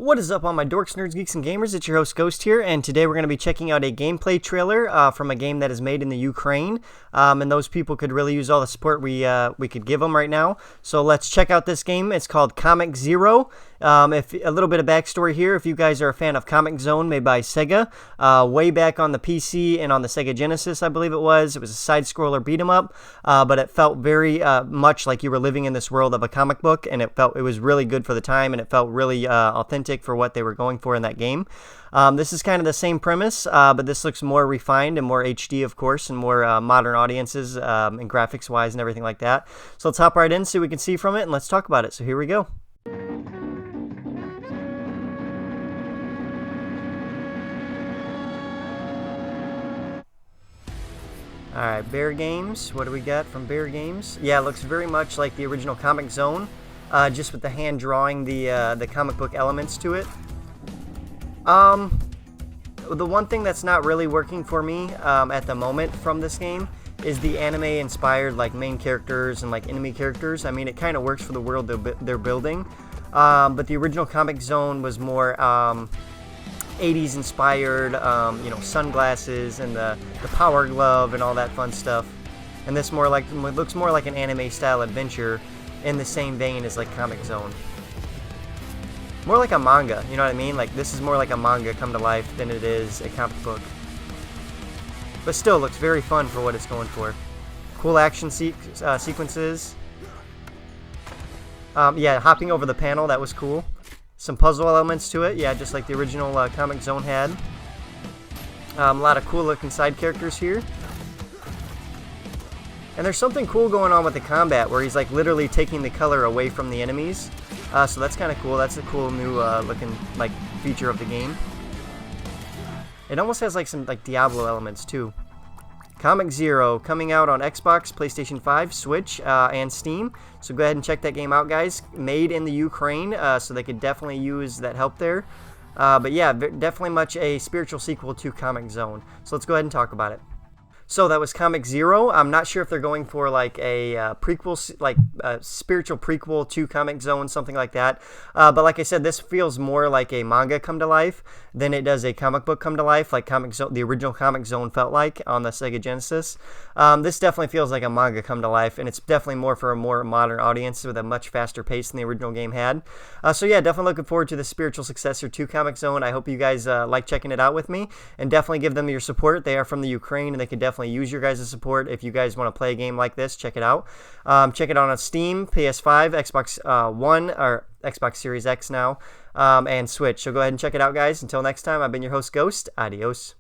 What is up, all my dorks, nerds, geeks, and gamers? It's your host, Ghost here, and today we're going to be checking out a gameplay trailer from a game that is made in the Ukraine, and those people could really use all the support we could give them right now. So let's check out this game. It's called Comix Zero. If a little bit of backstory here, if you guys are a fan of Comix Zone made by Sega, way back on the PC and on the Sega Genesis, I believe it was a side-scroller beat-em-up, but it felt very much like you were living in this world of a comic book, and it was really good for the time, and it felt really authentic for what they were going for in that game. This is kind of the same premise, but this looks more refined and more HD, of course, and more modern audiences and graphics-wise and everything like that. So let's hop right in, see what we can see from it, and let's talk about it. So here we go. Alright, Bear Games. What do we got from Bear Games? Yeah, it looks very much like the original Comix Zone, just with the hand drawing the comic book elements to it. The one thing that's not really working for me at the moment from this game is the anime-inspired like main characters and like enemy characters. I mean, it kind of works for the world they're building, but the original Comix Zone was more 80s inspired, you know, sunglasses and the power glove and all that fun stuff. And this looks more like an anime style adventure in the same vein as like Comix Zone. More like a manga, you know what I mean? Like, this is more like a manga come to life than it is a comic book. But still looks very fun for what it's going for. Cool action sequences. Yeah, hopping over the panel, that was cool. Some puzzle elements to it, yeah, just like the original Comix Zone had. A lot of cool looking side characters here. And there's something cool going on with the combat where he's like literally taking the color away from the enemies. So that's kind of cool. That's a cool new looking like feature of the game. It almost has like some like Diablo elements too. Comix Zero coming out on Xbox, PlayStation 5, Switch, and Steam. So go ahead and check that game out, guys. Made in the Ukraine, so they could definitely use that help there. But yeah, definitely much a spiritual sequel to Comix Zone. So let's go ahead and talk about it. So that was Comix Zero. I'm not sure if they're going for like a prequel, like a spiritual prequel to Comix Zone, something like that. But like I said, this feels more like a manga come to life than it does a comic book come to life, like Comix Zone, the original Comix Zone felt like on the Sega Genesis. This definitely feels like a manga come to life, and it's definitely more for a more modern audience with a much faster pace than the original game had. So yeah, definitely looking forward to the spiritual successor to Comix Zone. I hope you guys like checking it out with me, and definitely give them your support. They are from the Ukraine, and they could definitely use your guys' support. If you guys want to play a game like this, check it out. Check it out on Steam, PS5, Xbox One, or Xbox Series X now, and Switch. So go ahead and check it out, guys. Until next time, I've been your host, Ghost. Adios.